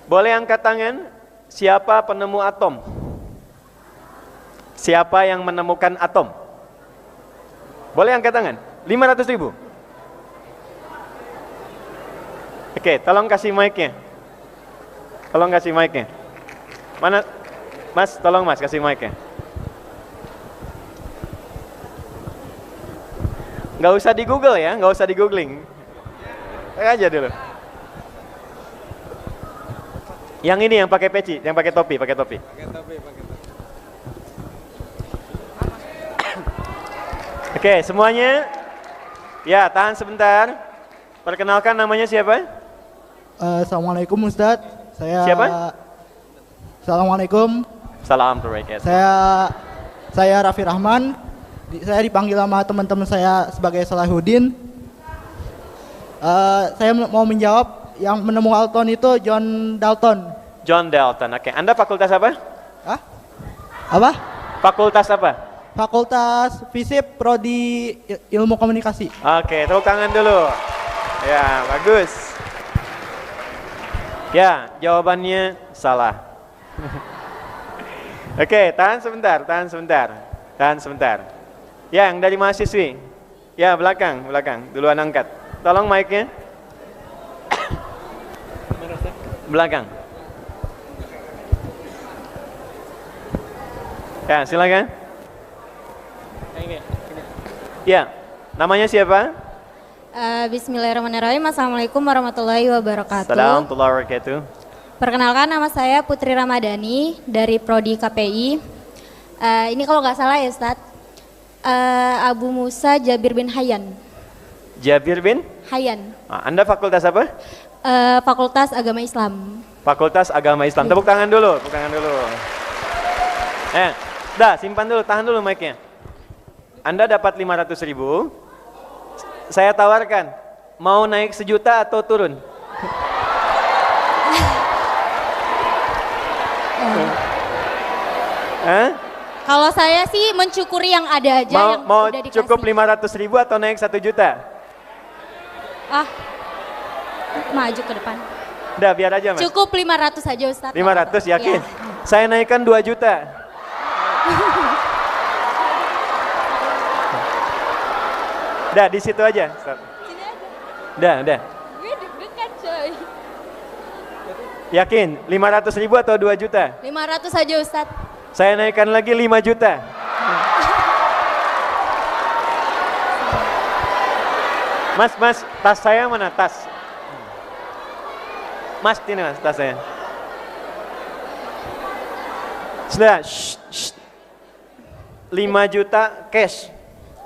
Boleh angkat tangan siapa penemu atom? Siapa yang menemukan atom? Boleh angkat tangan? 500.000. Oke, tolong kasih mic-nya. Tolong kasih mic-nya. Mana? Mas, tolong Mas kasih mic-nya. Nggak usah di Google ya, nggak usah di googling. Aja dulu. Yang ini yang pakai peci, yang pakai topi, pakai topi. Oke, semuanya. Ya, tahan sebentar. Perkenalkan namanya siapa? Assalamualaikum Ustadz. Siapa? Assalamualaikum. Salam alaikum. Saya Raffi Rahman. Saya dipanggil sama teman-teman saya sebagai Salahuddin. Saya mau menjawab yang menemu Alton itu John Dalton. John Dalton. Oke, Anda fakultas apa? Hah? Apa? Fakultas apa? Fakultas Fisip Prodi Ilmu Komunikasi. Oke, tepuk tangan dulu. Ya, bagus. Ya, jawabannya salah. Oke, tahan sebentar. Ya, yang dari mahasiswi. Ya, belakang. Duluan angkat. Tolong mic-nya. Belakang. Ya, silakan. Ya, namanya siapa? Bismillahirrahmanirrahim. Assalamualaikum warahmatullahi wabarakatuh. Assalamualaikum warahmatullahi wabarakatuh. Perkenalkan, nama saya Putri Ramadhani dari Prodi KPI. Ini kalau nggak salah ya Ustadz, Abu Musa Jabir bin Hayyan. Jabir bin Hayyan. Anda fakultas apa? Fakultas Agama Islam. Fakultas Agama Islam. Tepuk tangan dulu. Dah, simpan dulu, tahan dulu mic-nya. Anda dapat 500.000. Saya tawarkan, mau naik 1 juta atau turun? Kalau saya sih mencukuri yang ada aja, yang Mau udah dikasih. cukup 500.000 atau naik 1 juta? Maju ke depan. Udah, biar aja Mas. Cukup 500 aja Ustadz. 500 yakin? Ya. Saya naikkan 2 juta. Udah, di situ aja. Stop. Udah. Gue deg-degan coy. Yakin? 500.000 atau 2 juta? 500 aja Ustadz. Saya naikkan lagi 5 juta. Mas, tas saya mana? Tas. Mas, ini Mas, tas saya. Sudah, 5 juta cash.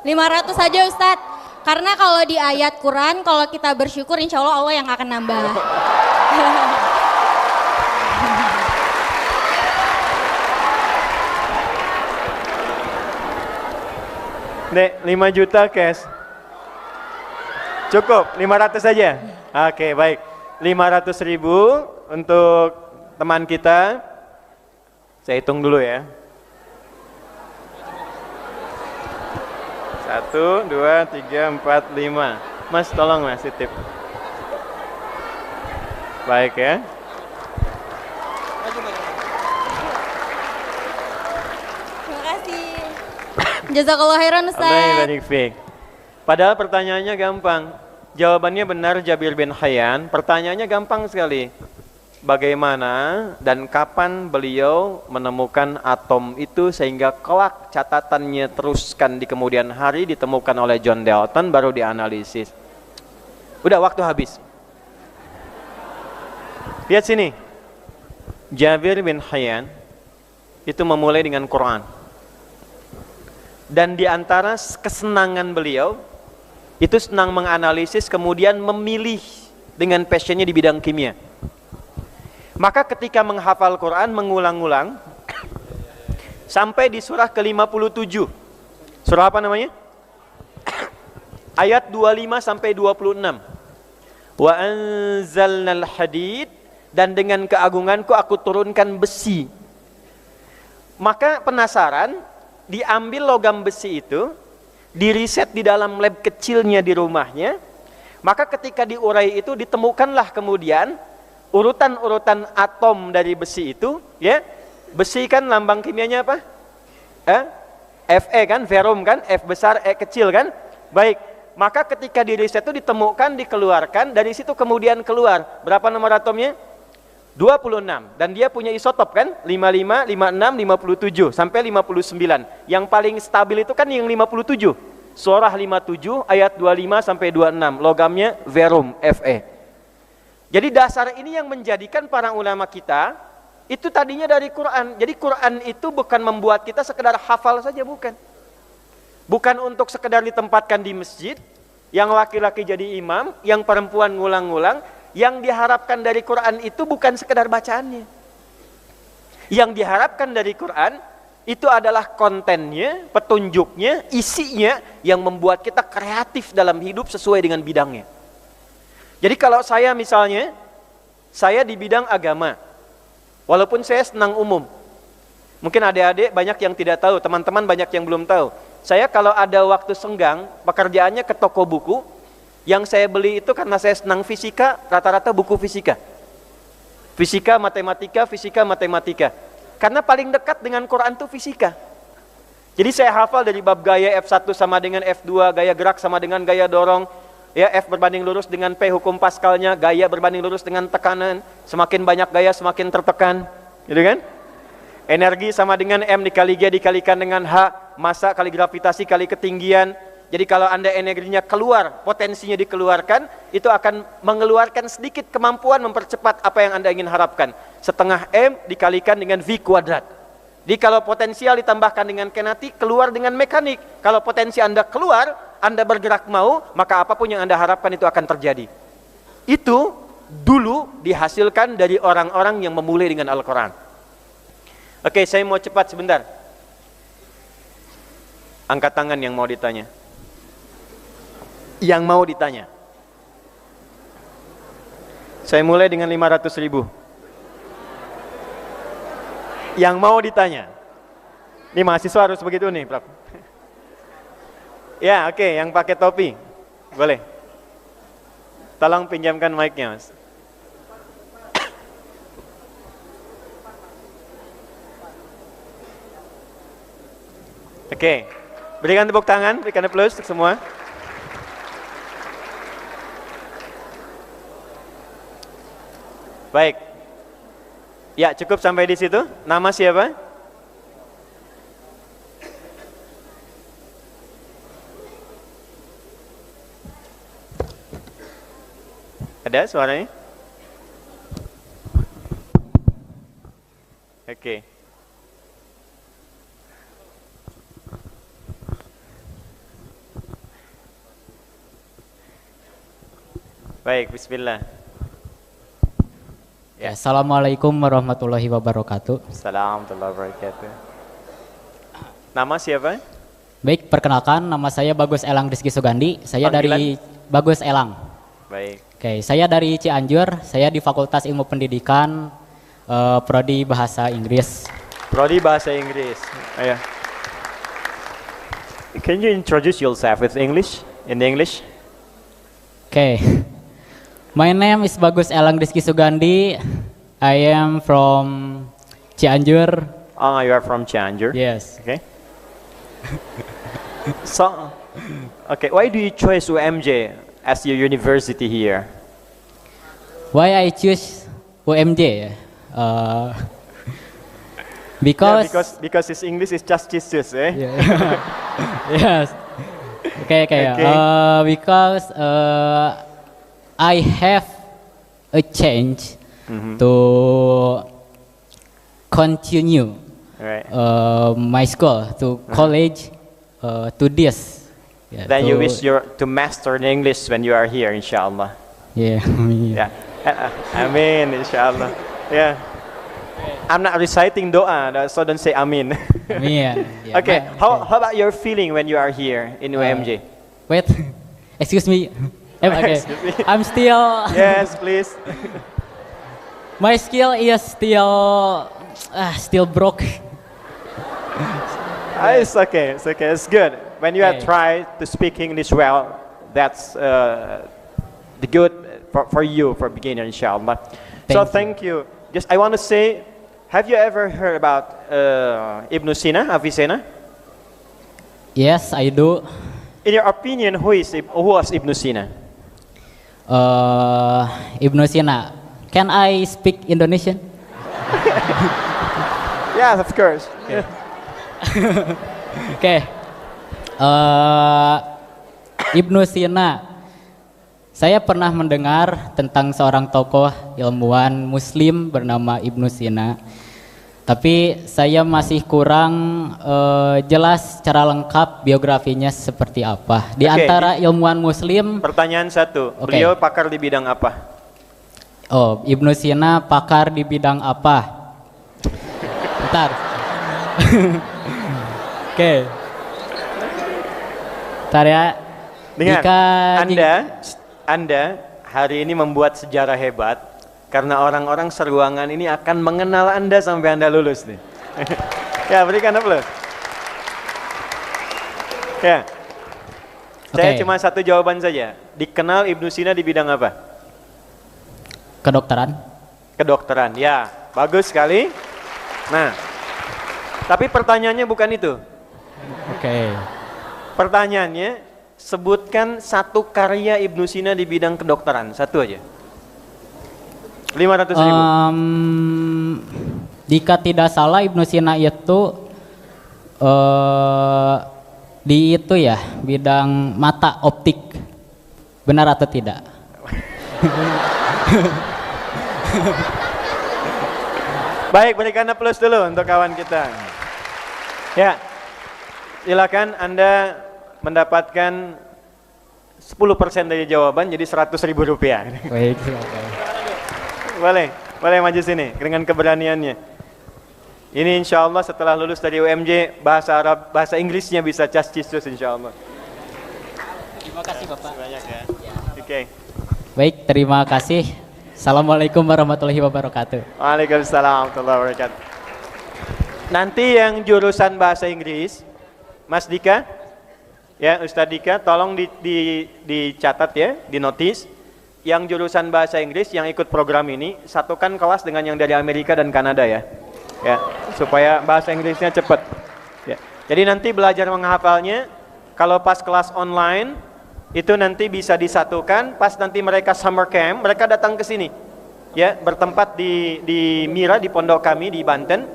500 aja Ustadz. Karena kalau di ayat Quran, kalau kita bersyukur insya Allah yang akan nambah. Nek, 5 juta cash. Cukup, 500 saja. Oke, baik. 500.000 untuk teman kita. Saya hitung dulu ya. 1, 2, 3, 4, 5. Mas, tolong Mas, titip. Baik ya. Terima kasih. Jazakallah khairan Allah Ustaz. barik fiik. Padahal pertanyaannya gampang. Jawabannya benar Jabir bin Hayyan. Pertanyaannya gampang sekali. Bagaimana dan kapan beliau menemukan atom itu sehingga kelak catatannya teruskan di kemudian hari ditemukan oleh John Dalton baru dianalisis. Udah, waktu habis. Lihat sini. Jabir bin Hayyan itu memulai dengan Quran. Dan di antara kesenangan beliau itu senang menganalisis kemudian memilih dengan passionnya di bidang kimia. Maka ketika menghafal Quran mengulang-ulang sampai di surah ke-57. Surah apa namanya? Ayat 25 sampai 26. Wa anzalnal hadid, dan dengan keagunganku aku turunkan besi. Maka penasaran, diambil logam besi itu, diriset di dalam lab kecilnya di rumahnya. Maka ketika diurai itu ditemukanlah kemudian urutan-urutan atom dari besi itu, ya. Besi kan lambang kimianya apa? Fe kan, verum kan, F besar, E kecil kan? Baik, maka ketika di riset itu ditemukan, dikeluarkan, dari situ kemudian keluar berapa nomor atomnya? 26, dan dia punya isotop kan? 55, 56, 57 sampai 59. Yang paling stabil itu kan yang 57. Surah 57 ayat 25 sampai 26, logamnya verum, Fe. Jadi dasar ini yang menjadikan para ulama kita itu tadinya dari Quran. Jadi Quran itu bukan membuat kita sekedar hafal saja, bukan. Bukan untuk sekedar ditempatkan di masjid, yang laki-laki jadi imam, yang perempuan ngulang-ngulang. Yang diharapkan dari Quran itu bukan sekedar bacaannya. Yang diharapkan dari Quran itu adalah kontennya, petunjuknya, isinya yang membuat kita kreatif dalam hidup sesuai dengan bidangnya. Jadi kalau saya misalnya, saya di bidang agama, walaupun saya senang umum, mungkin adik-adik banyak yang tidak tahu, teman-teman banyak yang belum tahu. Saya kalau ada waktu senggang, pekerjaannya ke toko buku, yang saya beli itu karena saya senang fisika, rata-rata buku fisika. Fisika, matematika. Karena paling dekat dengan Quran itu fisika. Jadi saya hafal dari bab gaya F1 sama dengan F2, gaya gerak sama dengan gaya dorong, ya, F berbanding lurus dengan P hukum Pascalnya, gaya berbanding lurus dengan tekanan, semakin banyak gaya semakin tertekan, gitu kan? Energi sama dengan M dikali G dikalikan dengan H, massa kali gravitasi kali ketinggian. Jadi kalau Anda energinya keluar, potensinya dikeluarkan, itu akan mengeluarkan sedikit kemampuan mempercepat apa yang Anda ingin harapkan. Setengah M dikalikan dengan V kuadrat. Jadi kalau potensial ditambahkan dengan kinetik, keluar dengan mekanik. Kalau potensi Anda keluar, Anda bergerak mau, maka apapun yang Anda harapkan itu akan terjadi. Itu dulu dihasilkan dari orang-orang yang memulai dengan Al-Quran. Oke, saya mau cepat sebentar. Angkat tangan yang mau ditanya. Yang mau ditanya. Saya mulai dengan 500.000. Yang mau ditanya. Ini mahasiswa harus begitu nih, Prof. Ya, oke, yang pakai topi. Boleh. Tolong pinjamkan mic-nya, Mas. Oke. Berikan tepuk tangan, berikan plus untuk semua. Baik. Ya, cukup sampai di situ. Nama siapa? Ada suaranya? Oke. Baik, bismillah. Ya. Assalamualaikum warahmatullahi wabarakatuh. Assalamualaikum warahmatullahi wabarakatuh. Nama siapa? Baik, perkenalkan nama saya Bagus Elang Rizky Sugandi. Saya Panggilan? dari Bagus Elang. Baik. Oke, saya dari Cianjur. Saya di Fakultas Ilmu Pendidikan, Prodi Bahasa Inggris. Prodi Bahasa Inggris. Ayo. Can you introduce yourself with English? In English? Oke. My name is Bagus Elang Rizky Sugandi. I am from Cianjur. Oh, you are from Cianjur? Yes. Okay. So, okay, why do you choose UMJ as your university here? Why I choose UMJ? Because because his English is just Jesus, eh? Yeah. Yes. Okay. Because I have a change to continue Right. my school to college to this. Yeah, Then you wish to master in English when you are here, inshallah. Yeah. Yeah. Amin, inshallah. Yeah. I'm not reciting doa, so don't say amin. Yeah. Okay. How about your feeling when you are here in UMJ? Wait. Excuse me. Okay. Excuse me. I'm still. Yes, please. My skill is still broke. It's okay. It's okay. It's good. When you have Okay. tried to speak English well, that's the good for you for beginner, inshallah. So thank you. Just I want to say, have you ever heard about Ibn Sina, Avicenna? Yes, I do. In your opinion, who was Ibn Sina? Ibn Sina. Can I speak Indonesian? Yes, of course. Oke. Ibn Sina. Saya pernah mendengar tentang seorang tokoh ilmuwan muslim bernama Ibn Sina. Tapi saya masih kurang jelas secara lengkap biografinya seperti apa. Di antara ilmuwan muslim. Pertanyaan satu, beliau pakar di bidang apa? Oh, Ibn Sina pakar di bidang apa? Bentar. Oke. Bentar ya. Dengar, Anda hari ini membuat sejarah hebat karena orang-orang seruangan ini akan mengenal Anda sampai Anda lulus nih. Ya, berikan aplaus. Ya. Saya cuma satu jawaban saja. Dikenal Ibn Sina di bidang apa? Kedokteran. Kedokteran. Ya, bagus sekali. Nah, tapi pertanyaannya bukan itu. Pertanyaannya, sebutkan satu karya Ibn Sina di bidang kedokteran, satu aja. 500.000. Jika tidak salah Ibn Sina itu di itu ya, bidang mata optik. Benar atau tidak? Baik, berikan aplaus dulu untuk kawan kita. Ya, silakan Anda mendapatkan 10% dari jawaban, jadi 100.000 rupiah. Baik, boleh maju sini dengan keberaniannya. Ini insya Allah setelah lulus dari UMJ, bahasa Arab, bahasa Inggrisnya bisa cas-cisus insya Allah. Terima kasih Bapak. Banyak ya. Oke. Baik, terima kasih. Assalamualaikum warahmatullahi wabarakatuh. Waalaikumsalam warahmatullahi wabarakatuh. Nanti yang jurusan bahasa Inggris, Mas Dika, ya Ustadz Dika, tolong dicatat ya, di notis. Yang jurusan bahasa Inggris yang ikut program ini, satukan kelas dengan yang dari Amerika dan Kanada ya. Ya, supaya bahasa Inggrisnya cepat. Ya. Jadi nanti belajar menghafalnya, kalau pas kelas online, itu nanti bisa disatukan, pas nanti mereka summer camp, mereka datang ke sini. Ya, bertempat di Mira, di pondok kami di Banten.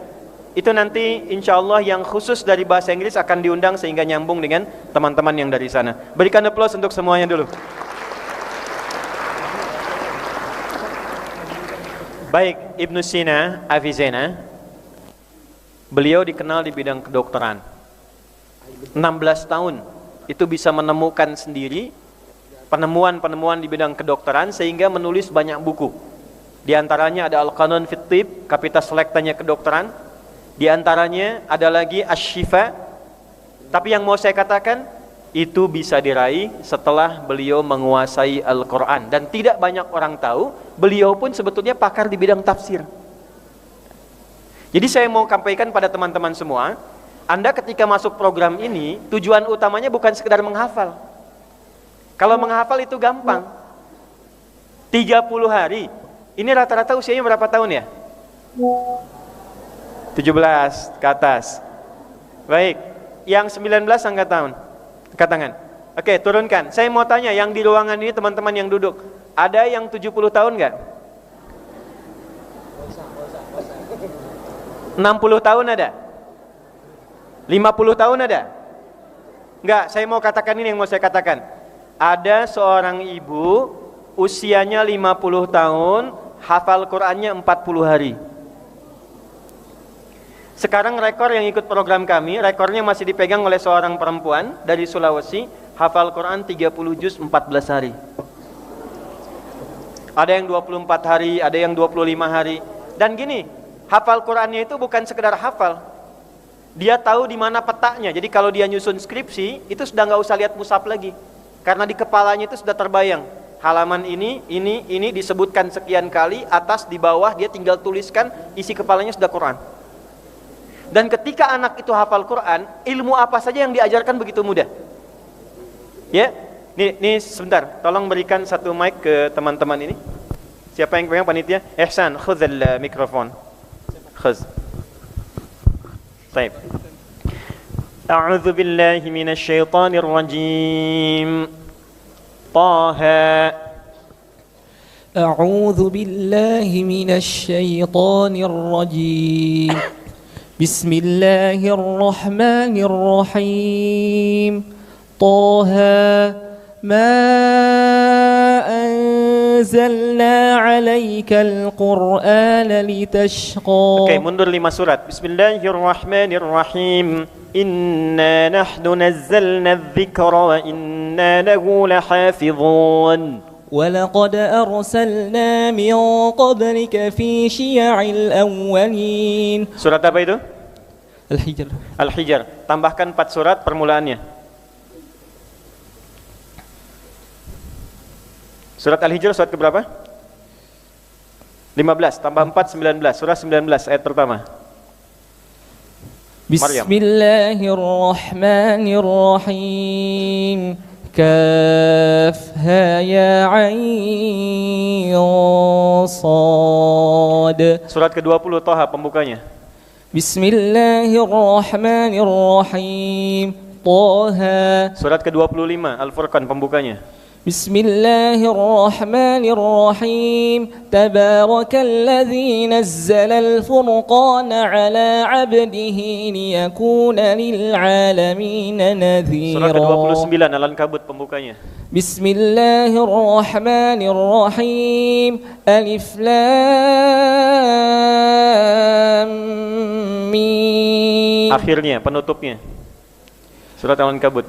Itu nanti insya Allah yang khusus dari bahasa Inggris akan diundang sehingga nyambung dengan teman-teman yang dari sana. Berikan aplaus untuk semuanya dulu. Baik, Ibn Sina, Avicenna, beliau dikenal di bidang kedokteran. 16 tahun itu bisa menemukan sendiri penemuan-penemuan di bidang kedokteran sehingga menulis banyak buku. Di antaranya ada Al-Qanun fit Tib, Kapitas Selektanya Kedokteran. Di antaranya ada lagi Asy-Syifa. Tapi yang mau saya katakan, itu bisa diraih setelah beliau menguasai Al-Quran. Dan tidak banyak orang tahu, beliau pun sebetulnya pakar di bidang tafsir. Jadi saya mau sampaikan pada teman-teman semua, Anda ketika masuk program ini, tujuan utamanya bukan sekedar menghafal. Kalau menghafal itu gampang. 30 hari. Ini rata-rata usianya berapa tahun ya? 17 ke atas. Baik, yang 19 angkat tahun. Angkat tangan. Oke, turunkan. Saya mau tanya, yang di ruangan ini teman-teman yang duduk, ada yang 70 tahun nggak? 60 tahun ada? 50 tahun ada? Enggak, saya mau katakan ini yang mau saya katakan. Ada seorang ibu, usianya 50 tahun, hafal Qur'annya 40 hari. Sekarang rekor yang ikut program kami, rekornya masih dipegang oleh seorang perempuan dari Sulawesi, hafal Quran 30 juz 14 hari. Ada yang 24 hari, ada yang 25 hari. Dan gini, hafal Qurannya itu bukan sekedar hafal. Dia tahu di mana petaknya. Jadi kalau dia nyusun skripsi, itu sudah nggak usah lihat mushaf lagi. Karena di kepalanya itu sudah terbayang. Halaman ini disebutkan sekian kali, atas, di bawah, dia tinggal tuliskan, isi kepalanya sudah Quran. Dan ketika anak itu hafal Quran, ilmu apa saja yang diajarkan begitu mudah. Ya, nih sebentar, tolong berikan satu mic ke teman-teman ini. Siapa yang pegang panitia? Ihsan, khudhal mikrofon. Khudh. Baik. A'udzu billahi minasy syaithanir rajim. Taha. أعوذ بالله من الشيطان الرجيم بسم الله الرحمن الرحيم طه ما أنزلنا عليك القرآن لتشقى. Oke, mundur 5 surat. Bismillahirrahmanirrahim. Inna nahnu nazzalna adh-dhikra wa inna lahu lahafizun. ولقد أرسلنا من قبلك في شيع الأولين. Surat apa itu? الحجر. Al-Hijr. Tambahkan 4 surat permulaannya. Surat Al-Hijr surat keberapa? 15 tambah 4 19. Surah 19 ayat pertama. بسم الله الرحمن الرحيم كافها يا عين صاد. Surat ke-20 Thaha pembukanya. بسم الله الرحمن الرحيم طه. Surat ke-25 Al-Furqan pembukanya. بسم الله الرحمن الرحيم تبارك الذي نزل الفرقان على عبده ليكون للعالمين Surat نذيرا. ke-29 Al-Ankabut pembukanya. بسم الله الرحمن الرحيم ألف لام ميم. Akhirnya penutupnya. Surat Al-Ankabut.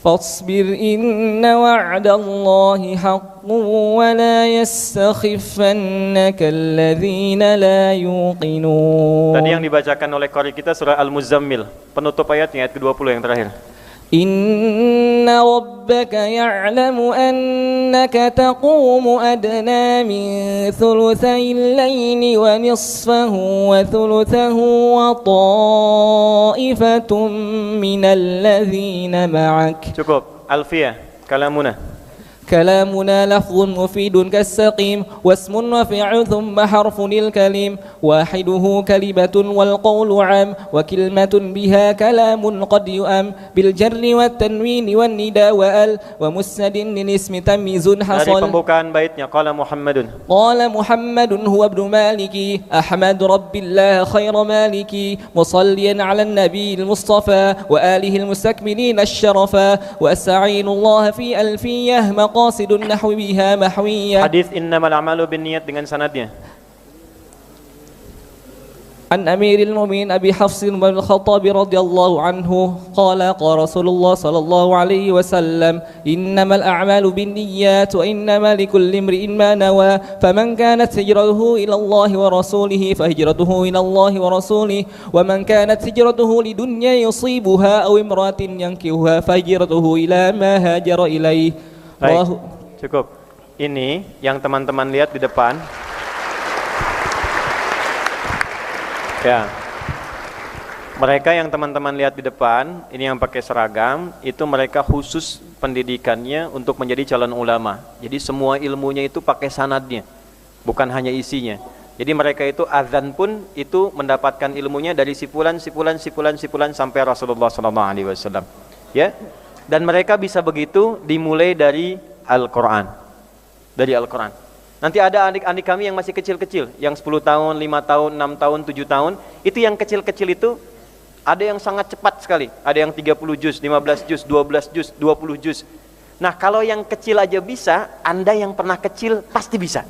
فاصبر إن وعد الله حق ولا يستخفنك الذين لا يوقنون. Tadi yang dibacakan oleh qari kita surah Al-Muzammil, penutup ayatnya ayat ke-20 yang terakhir. إن ربك يعلم أنك تقوم أدنى من ثلثي الليل ونصفه وثلثه وطائفة من الذين معك. Cukup. Alfiyah, kalamuna. كلامنا لفظ مفيد كالسقيم واسم وفعل ثم حرف للكلم واحده كلمة والقول عام وكلمة بها كلام قد يؤم بالجر والتنوين والنداء وال ومسند للاسم تمييز Dari حصل. pembukaan baitnya qala Muhammadun. قال محمد هو ابن مالكي أحمد رب الله خير مالكي مصليا على النبي المصطفى وآله المستكملين الشرفا وأستعين الله في ألفية مقاصد النحو بها محوية. Hadis innamal a'malu binniyat dengan sanadnya. عن أمير المؤمنين أبي حفص بن الخطاب رضي الله عنه قال قال رسول الله صلى الله عليه وسلم إنما الأعمال بالنيات وإنما لكل امرئ ما نوى فمن كانت هجرته إلى الله ورسوله فهجرته إلى الله ورسوله ومن كانت هجرته لدنيا يصيبها أو امرأة ينكحها فهجرته إلى ما هاجر إليه. Baik, cukup. Ini yang teman-teman lihat di depan. Ya. Mereka yang teman-teman lihat di depan, ini yang pakai seragam, itu mereka khusus pendidikannya untuk menjadi calon ulama. Jadi semua ilmunya itu pakai sanadnya, bukan hanya isinya. Jadi mereka itu azan pun itu mendapatkan ilmunya dari sipulan sampai Rasulullah SAW. Ya. Dan mereka bisa begitu dimulai dari Al-Quran. Dari Al-Quran. Nanti ada adik-adik kami yang masih kecil-kecil, yang 10 tahun, 5 tahun, 6 tahun, 7 tahun. Itu yang kecil-kecil itu ada yang sangat cepat sekali. Ada yang 30 juz, 15 juz, 12 juz, 20 juz. Nah kalau yang kecil aja bisa, Anda yang pernah kecil pasti bisa.